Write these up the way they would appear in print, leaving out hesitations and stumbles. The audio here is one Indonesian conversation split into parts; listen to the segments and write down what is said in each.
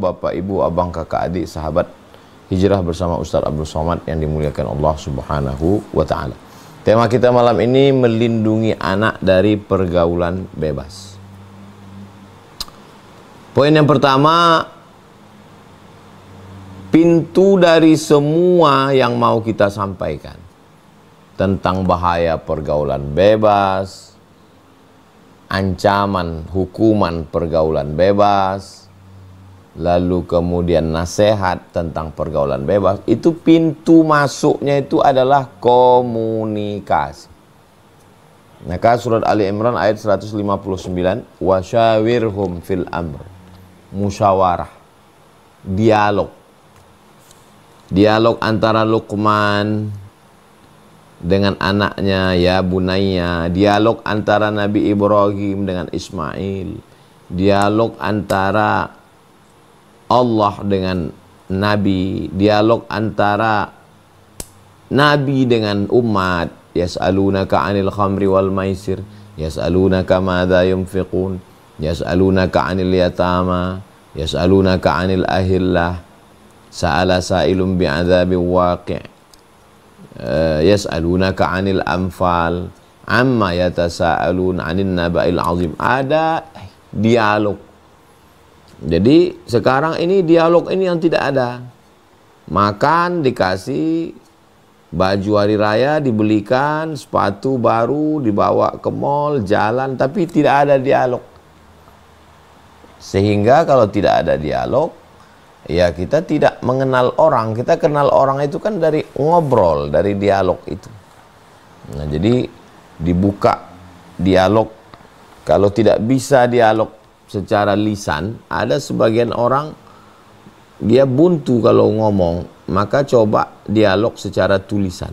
Bapak, Ibu, Abang, Kakak, Adik, sahabat hijrah bersama Ustaz Abdul Somad yang dimuliakan Allah Subhanahu wa Ta'ala. Tema kita malam ini melindungi anak dari pergaulan bebas. Poin yang pertama, pintu dari semua yang mau kita sampaikan tentang bahaya pergaulan bebas, ancaman hukuman pergaulan bebas, lalu kemudian nasihat tentang pergaulan bebas, itu pintu masuknya itu adalah komunikasi. Maka surat Ali Imran ayat 159, wasyawirhum fil amr, musyawarah, dialog antara Luqman dengan anaknya, ya bunayya, dialog antara Nabi Ibrahim dengan Ismail, dialog antara Allah dengan Nabi, dialog antara Nabi dengan umat. Yas'alunaka 'anil khamri wal maisir, yas'alunaka madza yunfiqun, yas'alunaka 'anil yatama, yas'alunaka 'anil ahillah, sa'ala sa'ilun bi'adzabin waqi', yas'alunaka 'anil anfal, amma yatasa'alun 'anin naba'il 'azim. Ada dialog. Jadi sekarang ini dialog ini yang tidak ada. Makan dikasih, baju hari raya dibelikan, sepatu baru dibawa ke mall, jalan, tapi tidak ada dialog. Sehingga kalau tidak ada dialog, ya kita tidak mengenal orang. Kita kenal orang itu kan dari ngobrol, dari dialog itu. Nah, jadi dibuka dialog. Kalau tidak bisa dialog secara lisan, ada sebagian orang dia buntu kalau ngomong, maka coba dialog secara tulisan.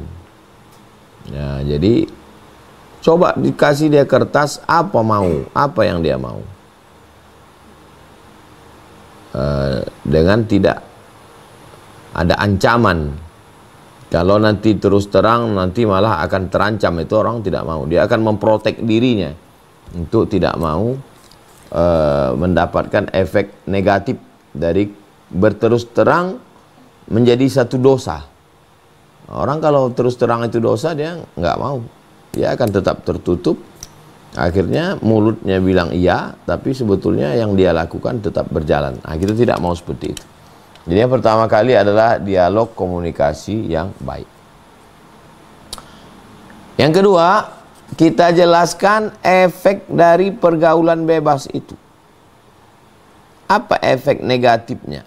Ya, jadi coba dikasih dia kertas, apa yang dia mau. Dengan tidak ada ancaman. Kalau nanti terus terang, nanti malah akan terancam, itu orang tidak mau. Dia akan memprotek dirinya untuk tidak mau mendapatkan efek negatif dari berterus terang menjadi satu dosa. Orang kalau terus terang itu dosa, dia nggak mau. Dia akan tetap tertutup. Akhirnya mulutnya bilang iya, tapi sebetulnya yang dia lakukan tetap berjalan. Nah, kita tidak mau seperti itu. Jadi yang pertama kali adalah dialog komunikasi yang baik. Yang kedua, kita jelaskan efek dari pergaulan bebas itu. Apa efek negatifnya?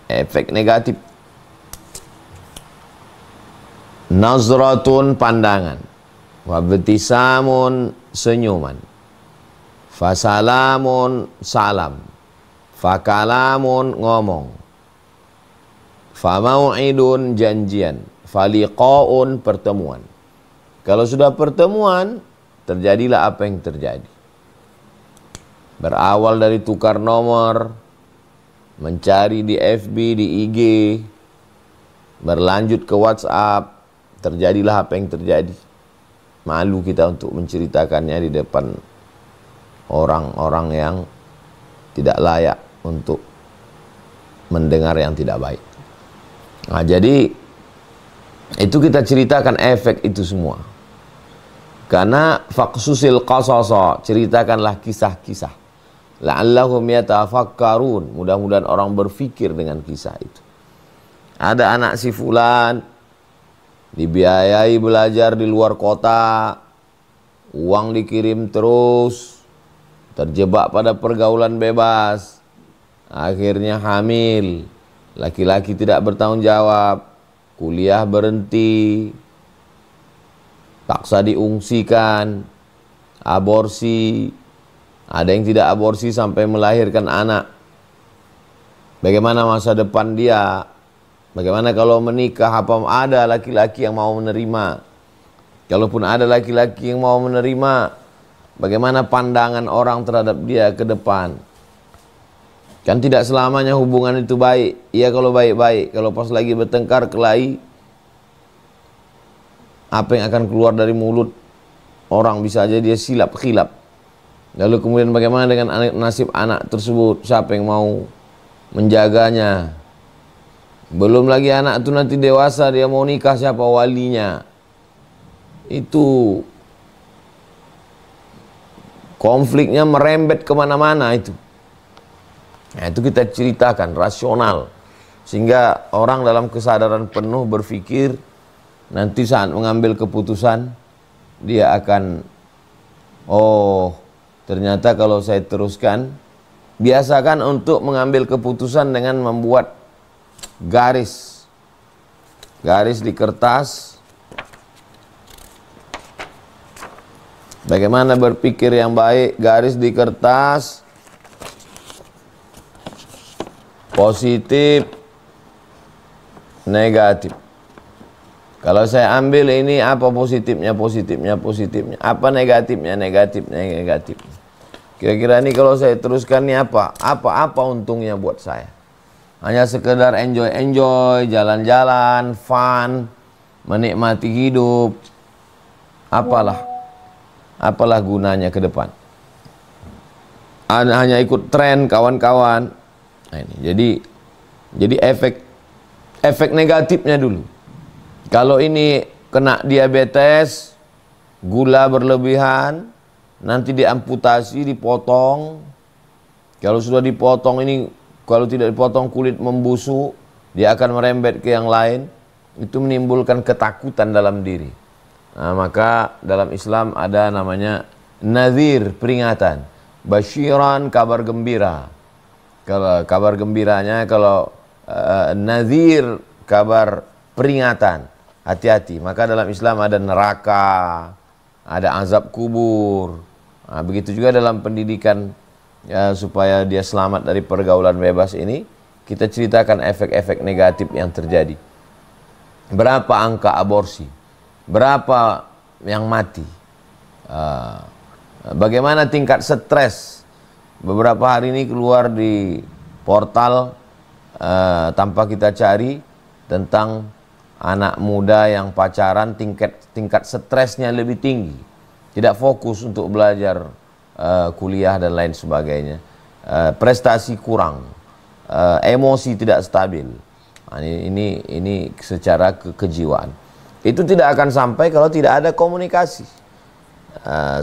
Efek negatif. Nazratun, pandangan. Wabtisamun, senyuman. Fasalamun, salam. Fakalamun, ngomong. Famau'idun, janjian. Faliqa'un, pertemuan. Kalau sudah pertemuan, terjadilah apa yang terjadi. Berawal dari tukar nomor, mencari di FB, di IG, berlanjut ke WhatsApp, terjadilah apa yang terjadi. Malu kita untuk menceritakannya di depan orang-orang yang tidak layak untuk mendengar yang tidak baik. Nah, jadi itu kita ceritakan efek itu semua. Karena faqsusil qasasa, ceritakanlah kisah-kisah. La'allahum yatafakkarun, mudah-mudahan orang berfikir dengan kisah itu. Ada anak si fulan dibiayai belajar di luar kota, uang dikirim terus, terjebak pada pergaulan bebas, akhirnya hamil, laki-laki tidak bertanggung jawab, kuliah berhenti, paksa diungsikan, aborsi, ada yang tidak aborsi sampai melahirkan anak. Bagaimana masa depan dia? Bagaimana kalau menikah, apa ada laki-laki yang mau menerima? Kalaupun ada laki-laki yang mau menerima, bagaimana pandangan orang terhadap dia ke depan? Kan tidak selamanya hubungan itu baik. Iya kalau baik-baik, kalau pas lagi bertengkar kelahi, apa yang akan keluar dari mulut orang bisa aja dia silap khilaf. Lalu kemudian bagaimana dengan nasib anak tersebut? Siapa yang mau menjaganya? Belum lagi anak itu nanti dewasa, dia mau nikah, siapa walinya? Itu konfliknya merembet kemana-mana itu. Nah, itu kita ceritakan rasional, sehingga orang dalam kesadaran penuh berpikir nanti saat mengambil keputusan dia akan, oh ternyata kalau saya teruskan. Biasakan untuk mengambil keputusan dengan membuat garis di kertas. Bagaimana berpikir yang baik, garis di kertas, positif, negatif. Kalau saya ambil ini, apa positifnya, apa negatifnya, negatif. Kira-kira ini kalau saya teruskan ini apa untungnya buat saya? Hanya sekedar enjoy, jalan-jalan, fun, menikmati hidup. Apalah gunanya ke depan? Hanya ikut tren kawan-kawan. Nah, ini jadi efek negatifnya dulu. Kalau ini kena diabetes, gula berlebihan, nanti diamputasi, dipotong. Kalau sudah dipotong ini, kalau tidak dipotong kulit membusuk, dia akan merembet ke yang lain. Itu menimbulkan ketakutan dalam diri. Nah, maka dalam Islam ada namanya nadhir, peringatan. Basyiran, kabar gembira. Kalau kabar gembiranya, kalau nadhir, kabar peringatan. Hati-hati. Maka dalam Islam ada neraka, ada azab kubur. Nah, begitu juga dalam pendidikan, ya, supaya dia selamat dari pergaulan bebas ini, kita ceritakan efek-efek negatif yang terjadi. Berapa angka aborsi? Berapa yang mati? Bagaimana tingkat stres? Beberapa hari ini keluar di portal tanpa kita cari tentang anak muda yang pacaran, tingkat stresnya lebih tinggi, tidak fokus untuk belajar, kuliah dan lain sebagainya, prestasi kurang, emosi tidak stabil. Nah, ini secara kejiwaan. Itu tidak akan sampai kalau tidak ada komunikasi.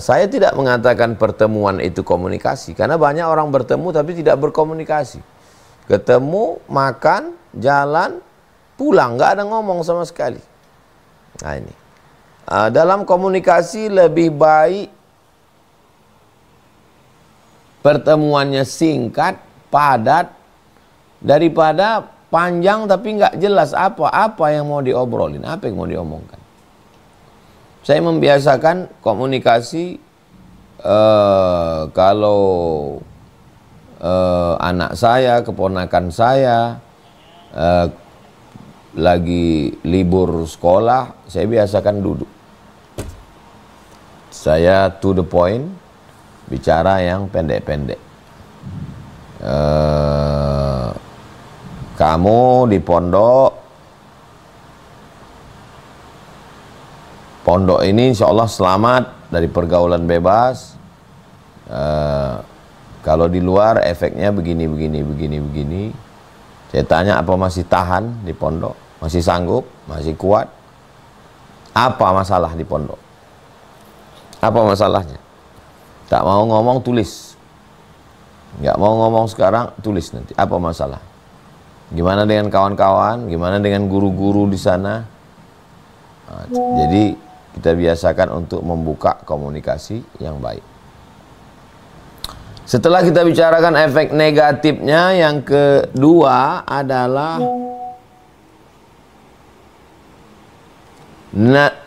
Saya tidak mengatakan pertemuan itu komunikasi, karena banyak orang bertemu tapi tidak berkomunikasi. Ketemu, makan, jalan, pulang, nggak ada ngomong sama sekali. Nah ini, dalam komunikasi lebih baik pertemuannya singkat, padat, daripada panjang tapi nggak jelas apa yang mau diobrolin, apa yang mau diomongkan. Saya membiasakan komunikasi kalau anak saya, keponakan saya lagi libur sekolah, saya biasakan duduk. Saya to the point, bicara yang pendek-pendek. Kamu di pondok ini insya Allah selamat dari pergaulan bebas. Kalau di luar efeknya begini. Saya tanya, apa masih tahan di pondok? Masih sanggup? Masih kuat? Apa masalah di pondok? Apa masalahnya? Tak mau ngomong, tulis. Nggak mau ngomong sekarang, tulis nanti. Apa masalah? Gimana dengan kawan-kawan? Gimana dengan guru-guru di sana? Nah, jadi kita biasakan untuk membuka komunikasi yang baik. Setelah kita bicarakan efek negatifnya, yang kedua adalah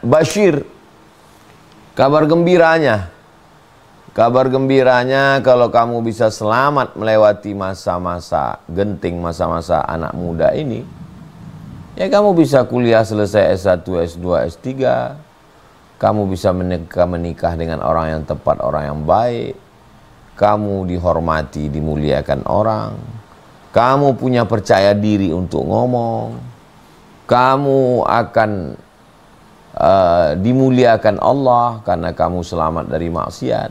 Bashir, kabar gembiranya. Kabar gembiranya, kalau kamu bisa selamat melewati masa-masa genting, masa-masa anak muda ini, ya kamu bisa kuliah selesai S1, S2, S3. Kamu bisa menikah dengan orang yang tepat, orang yang baik. Kamu dihormati, dimuliakan orang. Kamu punya percaya diri untuk ngomong. Kamu akan dimuliakan Allah karena kamu selamat dari maksiat.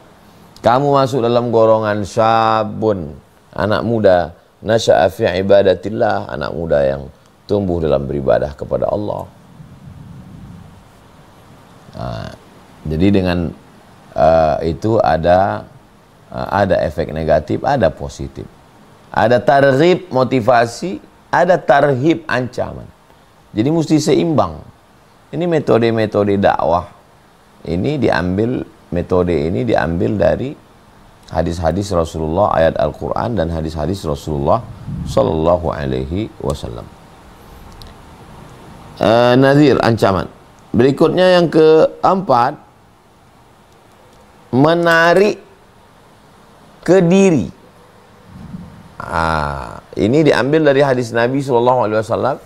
Kamu masuk dalam golongan syabun, anak muda, nasya'a fi ibadatillah, anak muda yang tumbuh dalam beribadah kepada Allah. Nah, jadi dengan itu ada efek negatif, ada positif. Ada targhib motivasi, ada tarhib ancaman. Jadi mesti seimbang. Ini metode-metode dakwah. Metode ini diambil dari hadis-hadis Rasulullah, ayat Al-Quran dan hadis-hadis Rasulullah Sallallahu Alaihi Wasallam. Nazir, ancaman. Berikutnya yang keempat, menarik ke diri. Ini diambil dari hadis Nabi Sallallahu Alaihi Wasallam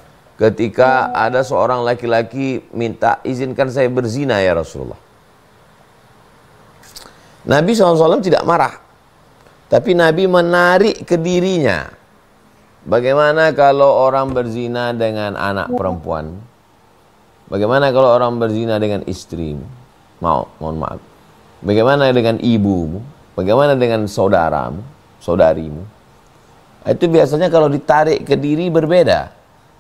ketika ada seorang laki-laki minta, izinkan saya berzina ya Rasulullah. Nabi SAW tidak marah, tapi Nabi menarik ke dirinya. Bagaimana kalau orang berzina dengan anak perempuan? Bagaimana kalau orang berzina dengan istrimu? Mohon maaf. Bagaimana dengan ibumu? Bagaimana dengan saudaramu, saudarimu? Itu biasanya kalau ditarik ke diri berbeda.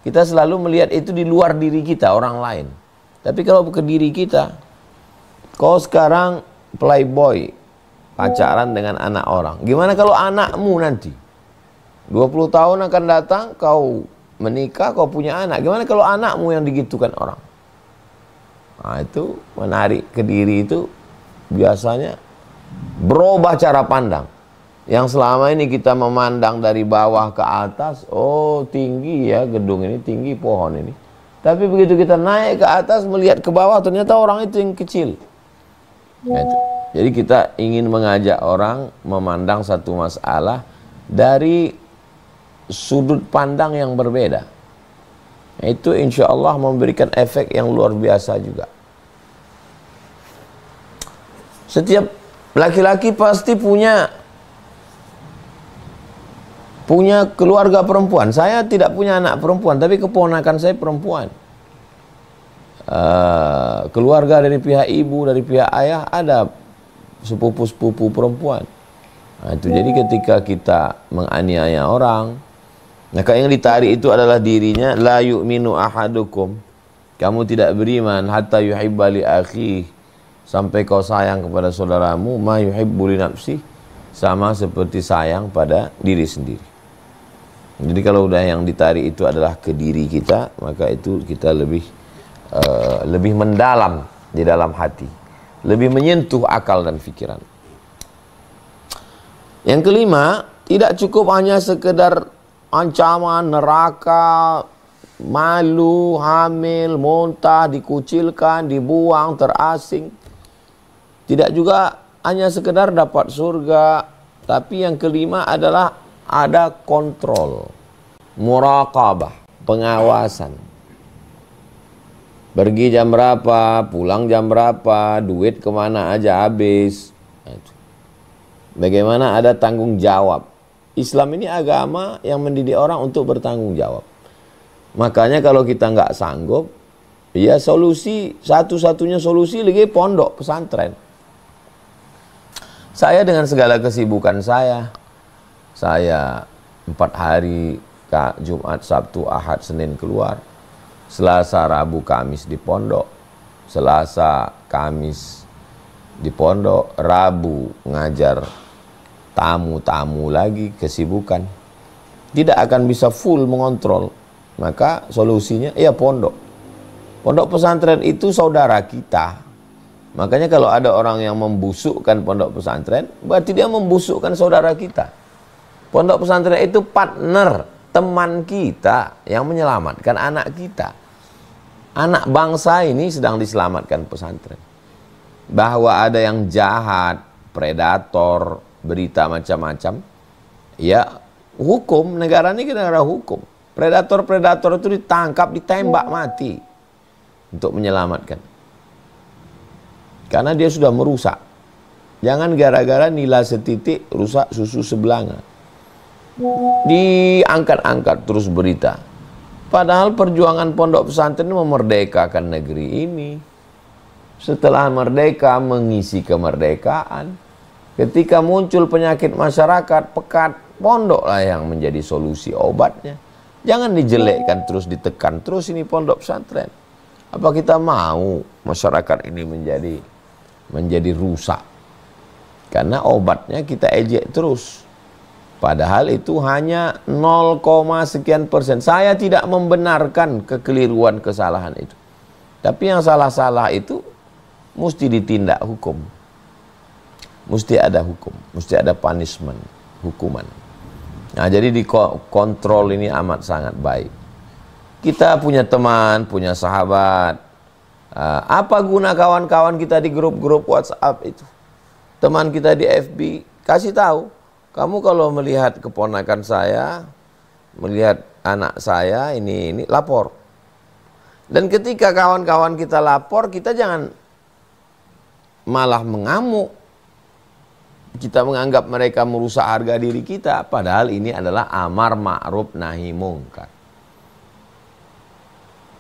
Kita selalu melihat itu di luar diri kita, orang lain. Tapi kalau ke diri kita, kau sekarang playboy, pacaran dengan anak orang. Gimana kalau anakmu nanti? 20 tahun akan datang, kau menikah, kau punya anak. Gimana kalau anakmu yang digitukan orang? Nah, itu menarik ke diri itu biasanya berubah cara pandang. Yang selama ini kita memandang dari bawah ke atas, oh tinggi ya gedung ini, tinggi pohon ini. Tapi begitu kita naik ke atas, melihat ke bawah, ternyata orang itu yang kecil. Nah, itu. Jadi kita ingin mengajak orang memandang satu masalah dari sudut pandang yang berbeda. Itu insya Allah memberikan efek yang luar biasa juga. Setiap laki-laki pasti punya keluarga perempuan. Saya tidak punya anak perempuan, tapi keponakan saya perempuan. Keluarga dari pihak ibu, dari pihak ayah ada sepupu-sepupu perempuan. Nah, itu jadi ketika kita menganiaya orang, maka yang ditarik itu adalah dirinya. La yu'minu ahadukum, kamu tidak beriman hatta yuhibba li akhi, sampai kau sayang kepada saudaramu ma yuhibbu li nafsi, sama seperti sayang pada diri sendiri. Jadi kalau udah yang ditarik itu adalah ke diri kita, maka itu kita lebih mendalam di dalam hati, lebih menyentuh akal dan pikiran. Yang kelima, tidak cukup hanya sekedar ancaman neraka, malu, hamil, muntah, dikucilkan, dibuang, terasing. Tidak juga hanya sekedar dapat surga, tapi yang kelima adalah ada kontrol, muraqabah, pengawasan. Pergi jam berapa, pulang jam berapa, duit kemana aja habis. Bagaimana ada tanggung jawab. Islam ini agama yang mendidik orang untuk bertanggung jawab. Makanya kalau kita nggak sanggup, ya solusi, satu-satunya solusi lagi pondok pesantren. Saya dengan segala kesibukan saya 4 hari, Jumat, Sabtu, Ahad, Senin keluar. Selasa, Rabu, Kamis di pondok. Selasa, Kamis di pondok. Rabu ngajar tamu-tamu lagi, kesibukan. Tidak akan bisa full mengontrol. Maka solusinya ya pondok. Pondok pesantren itu saudara kita. Makanya kalau ada orang yang membusukkan pondok pesantren, berarti dia membusukkan saudara kita. Pondok pesantren itu partner, teman kita yang menyelamatkan anak kita. Anak bangsa ini sedang diselamatkan pesantren. Bahwa ada yang jahat, predator, berita macam-macam, ya hukum, negara ini negara hukum. Predator-predator itu ditangkap, ditembak mati untuk menyelamatkan. Karena dia sudah merusak. Jangan gara-gara nila setitik rusak susu sebelanga. Diangkat-angkat terus berita. Padahal perjuangan pondok pesantren memerdekakan negeri ini. Setelah merdeka, mengisi kemerdekaan. Ketika muncul penyakit masyarakat, pekat, pondoklah yang menjadi solusi obatnya. Jangan dijelekkan terus, ditekan terus ini pondok pesantren. Apa kita mau masyarakat ini menjadi rusak? Karena obatnya kita ejek terus. Padahal itu hanya 0, sekian persen. Saya tidak membenarkan kekeliruan, kesalahan itu. Tapi yang salah-salah itu mesti ditindak hukum. Mesti ada hukum, mesti ada punishment, hukuman. Nah, jadi dikontrol ini amat sangat baik. Kita punya teman, punya sahabat. Apa guna kawan-kawan kita di grup-grup WhatsApp itu? Teman kita di FB, kasih tahu. Kamu kalau melihat keponakan saya, melihat anak saya, ini lapor. Dan ketika kawan-kawan kita lapor, kita jangan malah mengamuk. Kita menganggap mereka merusak harga diri kita, padahal ini adalah amar ma'ruf nahi mungkar.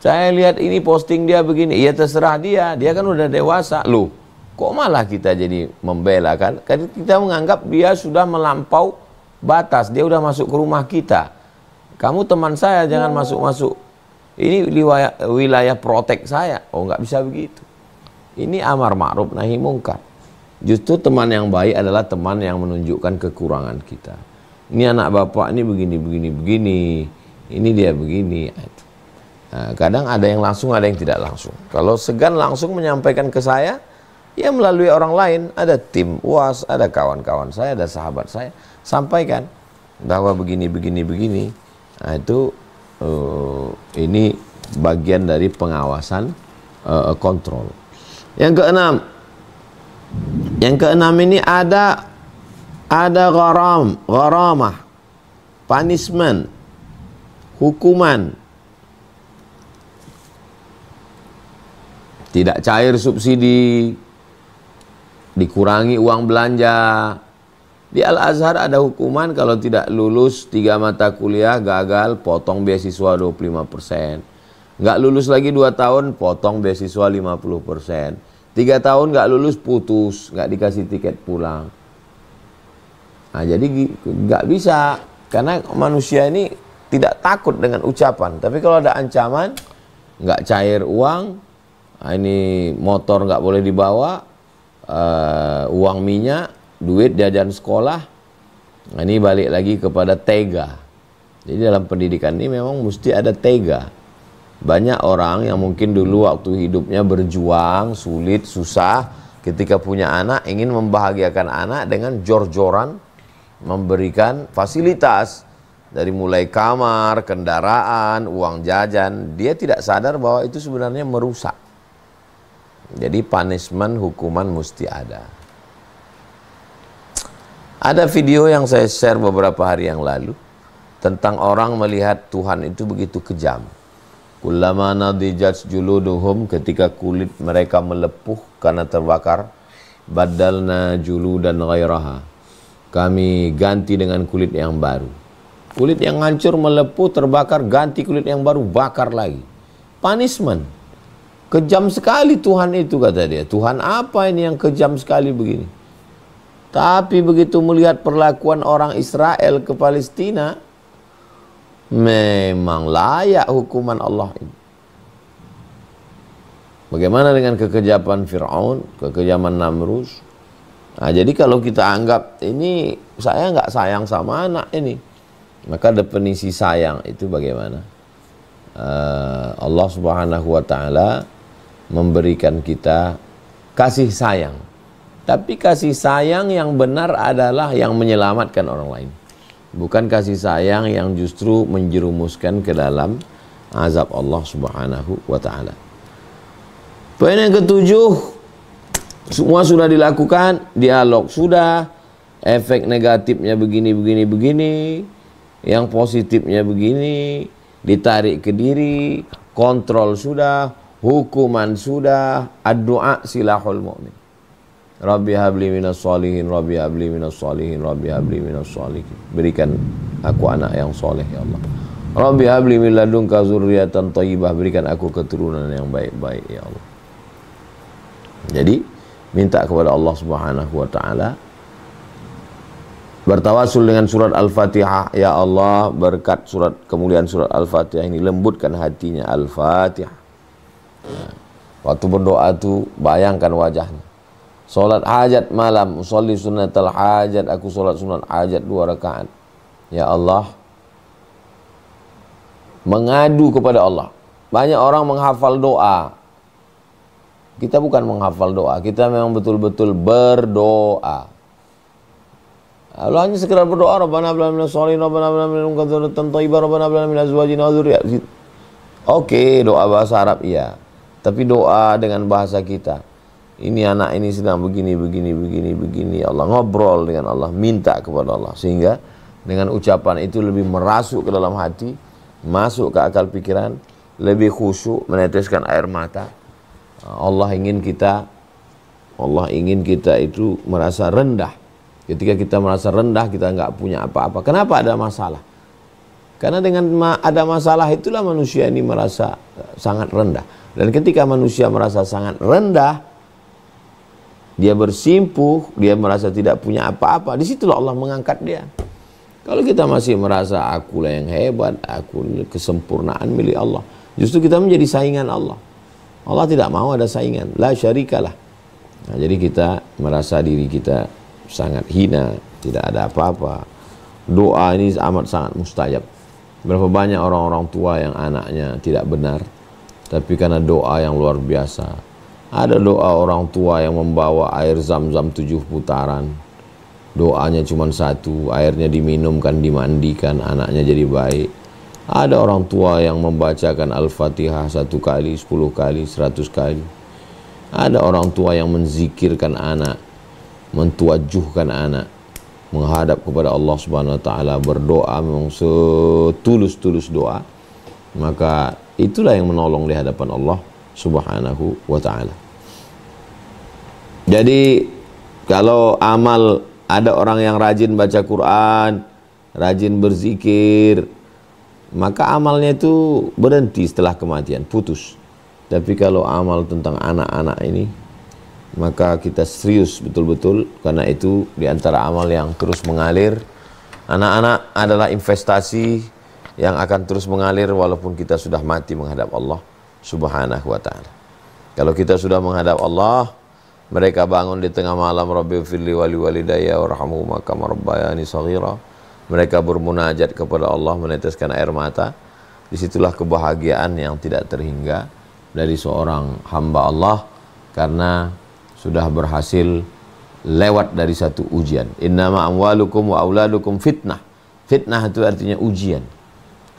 Saya lihat ini posting dia begini, ya terserah dia kan udah dewasa. Loh, kok malah kita jadi membela kan? Karena kita menganggap dia sudah melampau batas, dia udah masuk ke rumah kita. Kamu teman saya, jangan masuk-masuk. Ini wilayah protek saya. Oh, nggak bisa begitu. Ini amar ma'ruf nahi mungkar. Justru teman yang baik adalah teman yang menunjukkan kekurangan kita. Ini anak bapak ini begini. Ini dia begini. Nah, kadang ada yang langsung, ada yang tidak langsung. Kalau segan langsung menyampaikan ke saya, ya melalui orang lain. Ada tim UAS, ada kawan-kawan saya, ada sahabat saya. Sampaikan bahwa begini. Nah, itu ini bagian dari pengawasan kontrol. Yang keenam ini ada gharamah, punishment, hukuman. Tidak cair subsidi, dikurangi uang belanja. Di Al-Azhar ada hukuman kalau tidak lulus 3 mata kuliah, gagal, potong beasiswa 25%. Nggak lulus lagi 2 tahun, potong beasiswa 50%. 3 tahun nggak lulus, putus, nggak dikasih tiket pulang. Nah, jadi nggak bisa, karena manusia ini tidak takut dengan ucapan. Tapi kalau ada ancaman, nggak cair uang, ini motor nggak boleh dibawa, uang minyak, duit jajan sekolah. Nah, ini balik lagi kepada tega. Jadi dalam pendidikan ini memang mesti ada tega. Banyak orang yang mungkin dulu waktu hidupnya berjuang, sulit, susah, ketika punya anak, ingin membahagiakan anak dengan jor-joran, memberikan fasilitas, dari mulai kamar, kendaraan, uang jajan. Dia tidak sadar bahwa itu sebenarnya merusak. Jadi punishment, hukuman mesti ada. Ada video yang saya share beberapa hari yang lalu, tentang orang melihat Tuhan itu begitu kejam. Kullama nadijat juluduhum, ketika kulit mereka melepuh karena terbakar, badalna juludan ghairaha, kami ganti dengan kulit yang baru. Kulit yang hancur, melepuh, terbakar, ganti kulit yang baru, bakar lagi. Punishment. Kejam sekali Tuhan itu, kata dia. Tuhan apa ini yang kejam sekali begini? Tapi begitu melihat perlakuan orang Israel ke Palestina, memang layak hukuman Allah ini. Bagaimana dengan kekejaman Fir'aun, kekejaman Namrus? Nah, jadi kalau kita anggap ini saya nggak sayang sama anak ini, maka definisi sayang itu bagaimana? Allah Subhanahu wa Ta'ala memberikan kita kasih sayang, tapi kasih sayang yang benar adalah yang menyelamatkan orang lain. Bukan kasih sayang yang justru menjerumuskan ke dalam azab Allah Subhanahu wa Ta'ala. Poin yang ketujuh, semua sudah dilakukan, dialog sudah, efek negatifnya begini, yang positifnya begini, ditarik ke diri, kontrol sudah, hukuman sudah, ad-du'a silahul mu'min. Rabbi habli minas sholihin, Rabbi habli minas sholihin, Rabbi habli minas sholihin. Berikan aku anak yang soleh, ya Allah. Rabbi habli min ladunka zurriyatan thayyibah, berikan aku keturunan yang baik-baik, ya Allah. Jadi minta kepada Allah Subhanahu wa Ta'ala Bertawasul dengan surat Al-Fatihah. Ya Allah, berkat surat kemuliaan surat Al-Fatihah ini lembutkan hatinya. Al-Fatihah. Waktu berdoa tu bayangkan wajahnya. Salat hajat malam, usolli sunnatal hajat, aku salat sunat hajat 2 rakaat. Ya Allah, mengadu kepada Allah. Banyak orang menghafal doa. Kita bukan menghafal doa, kita memang betul-betul berdoa. Allah hanya sekedar berdoa, Rabbana hab lana minas sholihin, Rabbana hab lana min ladunka dzurriyyatan thayyibah, Rabbana hab lana min azwajina wa dzurriyyatina. Oke, doa bahasa Arab iya. Tapi doa dengan bahasa kita. Ini anak ini sedang begini, begini, begini, begini. Allah ngobrol dengan Allah, minta kepada Allah. Sehingga dengan ucapan itu lebih merasuk ke dalam hati, masuk ke akal pikiran, lebih khusyuk, meneteskan air mata. Allah ingin kita itu merasa rendah. Ketika kita merasa rendah, kita nggak punya apa-apa. Kenapa ada masalah? Karena dengan ada masalah itulah manusia ini merasa sangat rendah. Dan ketika manusia merasa sangat rendah, dia bersimpuh, dia merasa tidak punya apa-apa, disitulah Allah mengangkat dia. Kalau kita masih merasa akulah yang hebat, aku kesempurnaan milik Allah, justru kita menjadi saingan Allah. Allah tidak mau ada saingan, la syarikalah. Nah, jadi kita merasa diri kita sangat hina, tidak ada apa-apa. Doa ini amat sangat mustajab. Berapa banyak orang-orang tua yang anaknya tidak benar, tapi karena doa yang luar biasa. Ada doa orang tua yang membawa air zam-zam 7 putaran. Doanya cuma satu, airnya diminumkan, dimandikan, anaknya jadi baik. Ada orang tua yang membacakan Al-Fatihah 1 kali, 10 kali, 100 kali. Ada orang tua yang menzikirkan anak, mentuajuhkan anak, menghadap kepada Allah Subhanahu wa taala, berdoa memang setulus-tulus doa. Maka itulah yang menolong di hadapan Allah Subhanahu wa taala. Jadi kalau amal, ada orang yang rajin baca Quran, rajin berzikir, maka amalnya itu berhenti setelah kematian, putus. Tapi kalau amal tentang anak-anak ini, maka kita serius betul-betul, karena itu diantara amal yang terus mengalir. Anak-anak adalah investasi yang akan terus mengalir walaupun kita sudah mati menghadap Allah Subhanahu wa ta'ala. Kalau kita sudah menghadap Allah, mereka bangun di tengah malam, Rabbighfirli wali walidayya warhamhuma kama rabbayani shaghira. Mereka bermunajat kepada Allah, meneteskan air mata. Disitulah kebahagiaan yang tidak terhingga dari seorang hamba Allah, karena sudah berhasil lewat dari satu ujian. Innama amwalukum wa auladukum fitnah. Fitnah itu artinya ujian.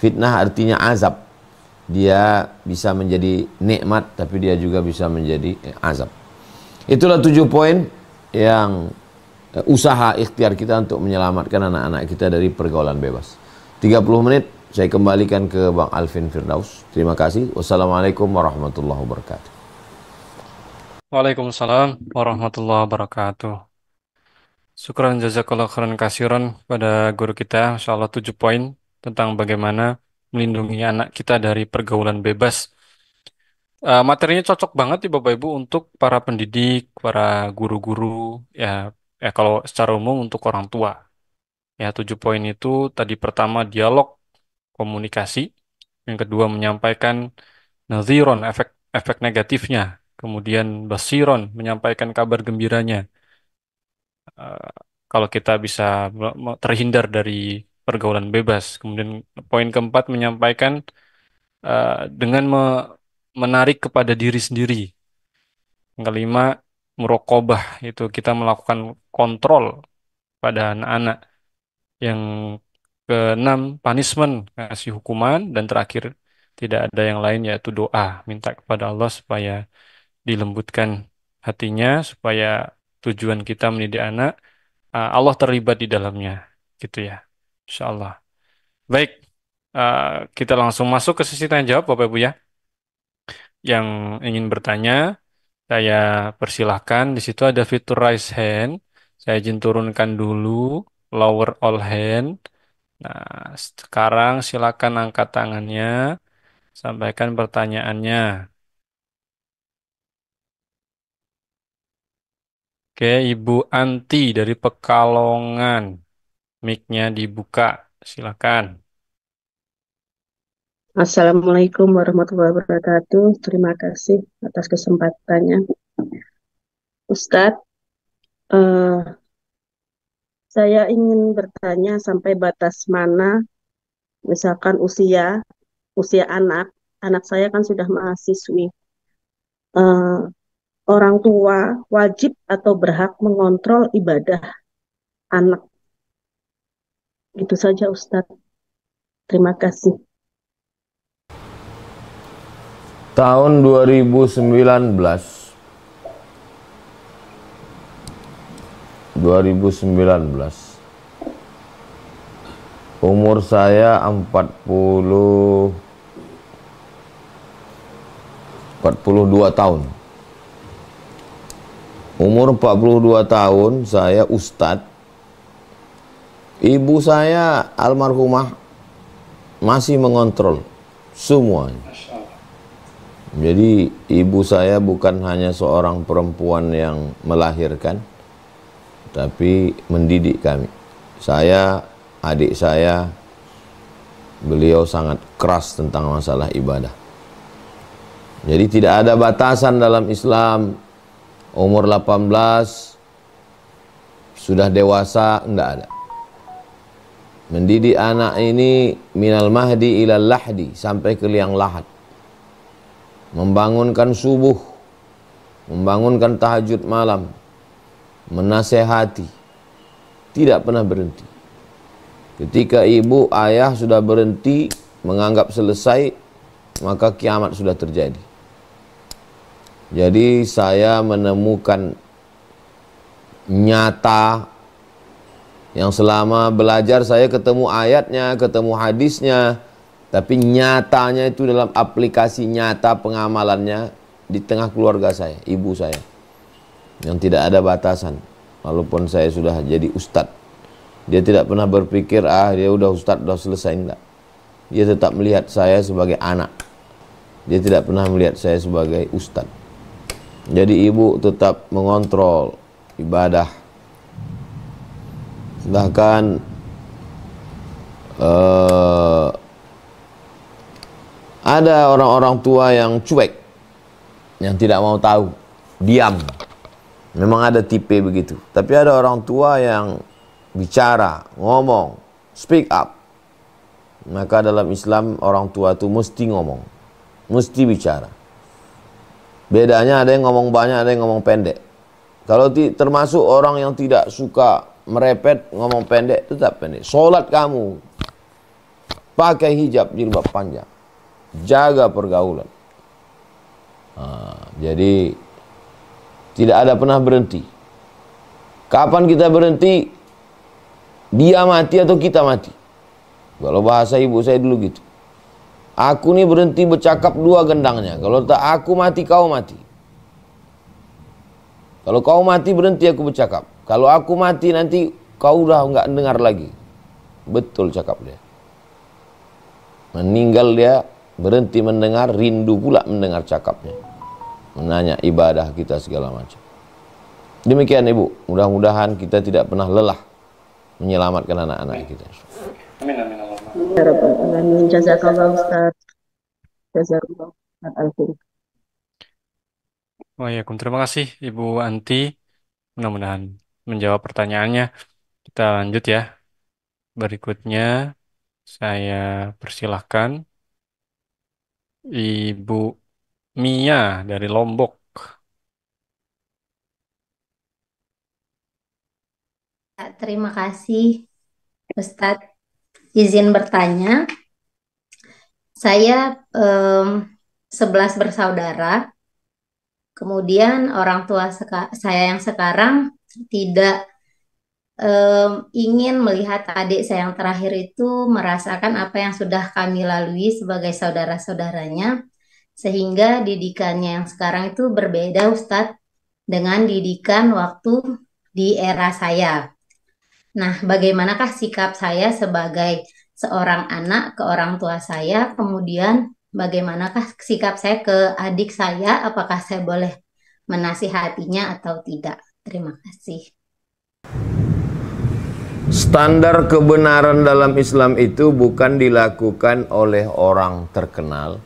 Fitnah artinya azab. Dia bisa menjadi nikmat, tapi dia juga bisa menjadi azab. Itulah 7 poin yang usaha ikhtiar kita untuk menyelamatkan anak-anak kita dari pergaulan bebas. 30 menit saya kembalikan ke Bang Alvin Firdaus. Terima kasih. Wassalamualaikum warahmatullahi wabarakatuh. Waalaikumsalam warahmatullahi wabarakatuh. Syukran jazakallah khairan kasiran pada guru kita, insyaallah 7 poin tentang bagaimana melindungi anak kita dari pergaulan bebas. Materinya cocok banget ya Bapak Ibu untuk para pendidik, para guru-guru, ya, ya kalau secara umum untuk orang tua. Ya, 7 poin itu tadi pertama dialog, komunikasi, yang kedua menyampaikan nadhiron, efek negatifnya, kemudian basiron, menyampaikan kabar gembiranya. Eh, Kalau kita bisa terhindar dari pergaulan bebas. Kemudian poin keempat menyampaikan dengan menarik kepada diri sendiri. Yang kelima, murokobah, itu kita melakukan kontrol pada anak-anak. Yang keenam, punishment, kasih hukuman. Dan terakhir, tidak ada yang lain yaitu doa. Minta kepada Allah supaya dilembutkan hatinya, supaya tujuan kita mendidik anak Allah terlibat di dalamnya, gitu ya, Insya Allah. Baik, uh, kita langsung masuk ke sesi tanya jawab, Bapak Ibu ya. Yang ingin bertanya, saya persilahkan. Di situ ada fitur raise hand. Saya izin turunkan dulu, lower all hand. Nah, sekarang silakan angkat tangannya, sampaikan pertanyaannya. Oke, Ibu Anti dari Pekalongan. Mic-nya dibuka, silakan. Assalamualaikum warahmatullahi wabarakatuh. Terima kasih atas kesempatannya. Ustadz, eh, saya ingin bertanya sampai batas mana, misalkan usia anak saya kan sudah mahasiswi. Eh, Orang tua wajib atau berhak mengontrol ibadah anak. Itu saja Ustadz. Terima kasih. Tahun 2019 umur saya 42 tahun. Umur 42 tahun saya ustadz. Ibu saya almarhumah masih mengontrol semuanya. Jadi ibu saya bukan hanya seorang perempuan yang melahirkan, tapi mendidik kami. Saya, adik saya, beliau sangat keras tentang masalah ibadah. Jadi tidak ada batasan dalam Islam. Umur 18 sudah dewasa, enggak ada. Mendidik anak ini minal mahdi ilal lahdi, sampai ke liang lahat. Membangunkan subuh, membangunkan tahajud malam, menasehati, tidak pernah berhenti. Ketika ibu ayah sudah berhenti menganggap selesai, maka kiamat sudah terjadi. Jadi saya menemukan nyata yang selama belajar saya ketemu ayatnya, ketemu hadisnya, tapi nyatanya itu dalam aplikasi nyata pengamalannya di tengah keluarga saya, ibu saya, yang tidak ada batasan. Walaupun saya sudah jadi ustadz, dia tidak pernah berpikir dia udah ustadz udah selesai, enggak. Dia tetap melihat saya sebagai anak. Dia tidak pernah melihat saya sebagai ustadz. Jadi ibu tetap mengontrol ibadah. Bahkan ada orang-orang tua yang cuek, yang tidak mau tahu, diam. Memang ada tipe begitu. Tapi ada orang tua yang bicara, ngomong, speak up. Maka dalam Islam orang tua itu mesti ngomong, mesti bicara. Bedanya ada yang ngomong banyak, ada yang ngomong pendek. Kalau termasuk orang yang tidak suka merepet, ngomong pendek, tetap pendek. Sholat kamu, pakai hijab, jilbab panjang, jaga pergaulan. Jadi tidak ada pernah berhenti. Kapan kita berhenti? Dia mati atau kita mati. Kalau bahasa ibu saya dulu gitu. Aku nih berhenti bercakap dua gendangnya. Kalau tak aku mati, kau mati. Kalau kau mati berhenti aku bercakap. Kalau aku mati nanti kau udah nggak dengar lagi. Betul cakap dia. Meninggal dia, berhenti mendengar, rindu pula mendengar cakapnya. Menanya ibadah kita segala macam. Demikian ibu, mudah-mudahan kita tidak pernah lelah menyelamatkan anak-anak kita. Amin, amin, Allah. Ya Rabbal Alamin. Jazakallah Ustadz. Jazakallah. Al-Fatihah. Waalaikumsalam. Terima kasih Ibu Anti. Mudah-mudahan menjawab pertanyaannya. Kita lanjut ya. Berikutnya saya persilahkan Ibu Mia dari Lombok. Terima kasih, Ustadz. Izin bertanya, saya 11 bersaudara, kemudian orang tua saya yang sekarang tidak ingin melihat adik saya yang terakhir itu merasakan apa yang sudah kami lalui sebagai saudara-saudaranya, sehingga didikannya yang sekarang itu berbeda, Ustadz, dengan didikan waktu di era saya. Nah, bagaimanakah sikap saya sebagai seorang anak ke orang tua saya? Kemudian, bagaimanakah sikap saya ke adik saya? Apakah saya boleh menasihatinya atau tidak? Terima kasih. Standar kebenaran dalam Islam itu bukan dilakukan oleh orang terkenal.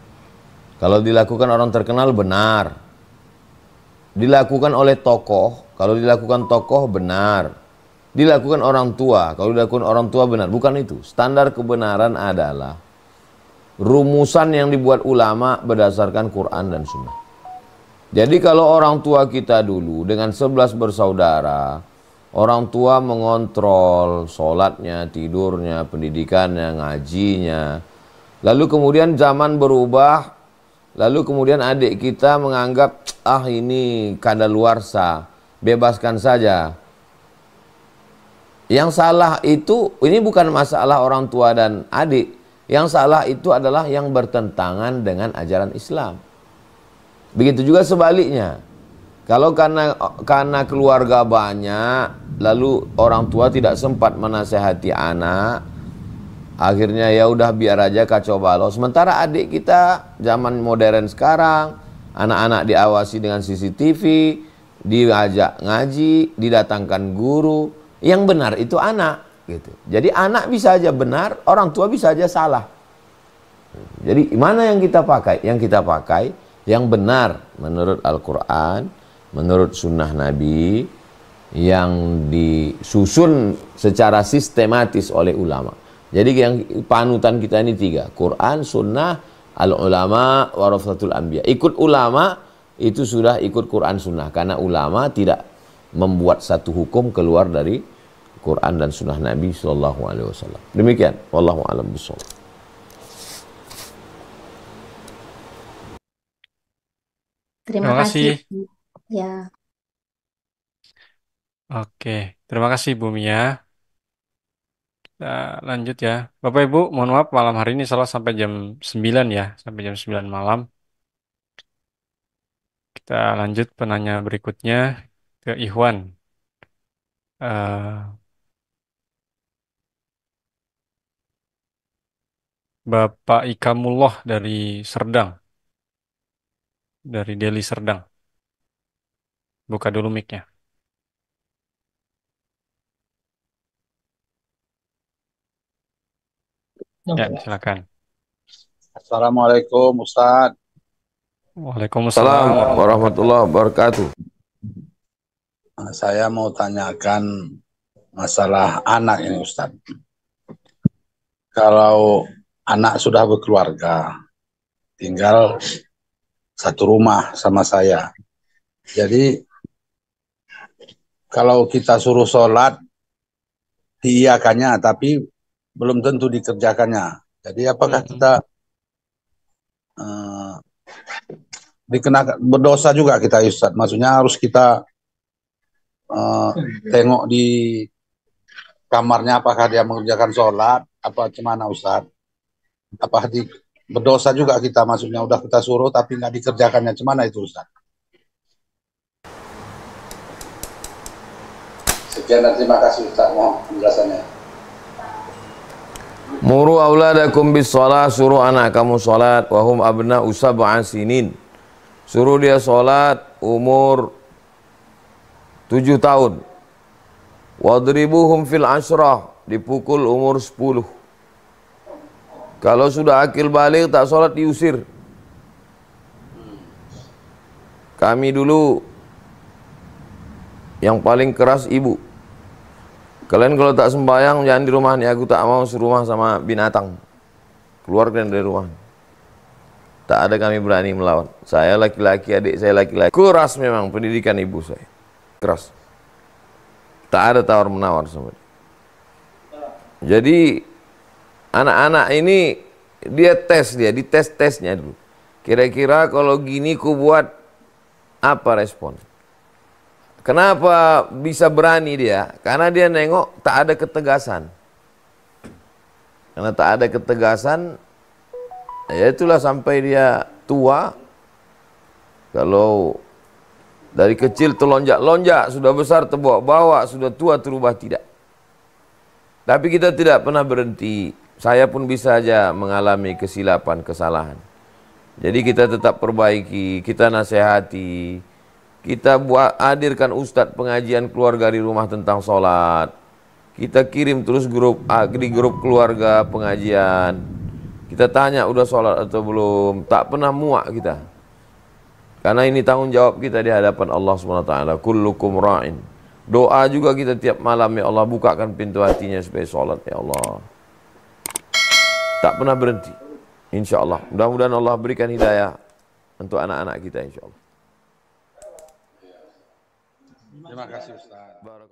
Kalau dilakukan orang terkenal benar. Dilakukan oleh tokoh, kalau dilakukan tokoh benar. Dilakukan orang tua, kalau dilakukan orang tua benar. Bukan itu. Standar kebenaran adalah rumusan yang dibuat ulama berdasarkan Quran dan Sunnah. Jadi kalau orang tua kita dulu dengan 11 bersaudara, orang tua mengontrol sholatnya, tidurnya, pendidikannya, ngajinya. Lalu kemudian zaman berubah, lalu kemudian adik kita menganggap, ini kadaluarsa, bebaskan saja. Yang salah itu, ini bukan masalah orang tua dan adik. Yang salah itu adalah yang bertentangan dengan ajaran Islam. Begitu juga sebaliknya. Kalau karena keluarga banyak, lalu orang tua tidak sempat menasehati anak, akhirnya ya udah biar aja kacau balau. Sementara adik kita zaman modern sekarang, anak-anak diawasi dengan CCTV, diajak ngaji, didatangkan guru. Yang benar itu anak, gitu. Jadi anak bisa aja benar, orang tua bisa aja salah. Jadi mana yang kita pakai? Yang kita pakai yang benar menurut Al-Quran, menurut sunnah Nabi, yang disusun secara sistematis oleh ulama. Jadi yang panutan kita ini 3, Quran, sunnah, al-ulama, warathatul anbiya. Ikut ulama itu sudah ikut Quran sunnah, karena ulama tidak membuat satu hukum keluar dari Quran dan sunnah Nabi SAW. Demikian, wallahu a'lam bishawab. Terima Terima kasih. kasih. Ya, Oke, terima kasih Bu Mia. Kita lanjut ya. Bapak Ibu, mohon maaf malam hari ini salah sampai jam 9 ya, sampai jam 9 malam. Kita lanjut penanya berikutnya ke Ikhwan. Eh, Bapak Ikamullah dari Serdang, dari Deli Serdang. Buka dulu mic-nya. Ya, silakan. Assalamualaikum Ustadz. Waalaikumsalam Assalamualaikum warahmatullahi wabarakatuh. Saya mau tanyakan masalah anak ini Ustadz. Kalau anak sudah berkeluarga, tinggal satu rumah sama saya. Jadi kalau kita suruh sholat, diiyakannya, tapi belum tentu dikerjakannya. Jadi apakah kita dikenakan berdosa juga kita Ustadz? Maksudnya harus kita tengok di kamarnya apakah dia mengerjakan sholat, apa gimana Ustadz? Apa berdosa juga kita, maksudnya udah kita suruh tapi nggak dikerjakannya, gimana itu Ustadz? Sekian dan terima kasih Ustadz, mohon penjelasannya. Muru auladakum bis shalah, suruh anak kamu salat, wahum abna'u sab'a sinin. Suruh dia salat umur 7 tahun. Wadribuhum fil ashrah, dipukul umur 10. Kalau sudah akil balik tak salat diusir. Kami dulu yang paling keras ibu. Kalian kalau tak sembahyang jangan di rumah nih, aku tak mau serumah sama binatang. Keluar kalian dari rumah. Tak ada kami berani melawan. Saya laki-laki, adik saya laki-laki. Keras memang pendidikan ibu saya. Keras. Tak ada tawar-menawar sama dia. Jadi anak-anak ini dia dites-tesnya dulu. Kira-kira kalau gini ku buat apa respon? Kenapa bisa berani dia? Karena dia nengok tak ada ketegasan. Karena tak ada ketegasan, ya itulah sampai dia tua. Kalau dari kecil terlonjak-lonjak, sudah besar terbawa-bawa, sudah tua terubah tidak. Tapi kita tidak pernah berhenti. Saya pun bisa saja mengalami kesilapan, kesalahan. Jadi kita tetap perbaiki, kita nasihati. Kita hadirkan ustadz pengajian keluarga di rumah tentang sholat. Kita kirim terus di grup keluarga pengajian. Kita tanya udah sholat atau belum. Tak pernah muak kita. Karena ini tanggung jawab kita di hadapan Allah SWT. Kullukum ra'in. Doa juga kita tiap malam, ya Allah bukakan pintu hatinya supaya sholat, ya Allah. Tak pernah berhenti. Insya Allah. Mudah-mudahan Allah berikan hidayah untuk anak-anak kita, insya Allah. Terima kasih Ustaz.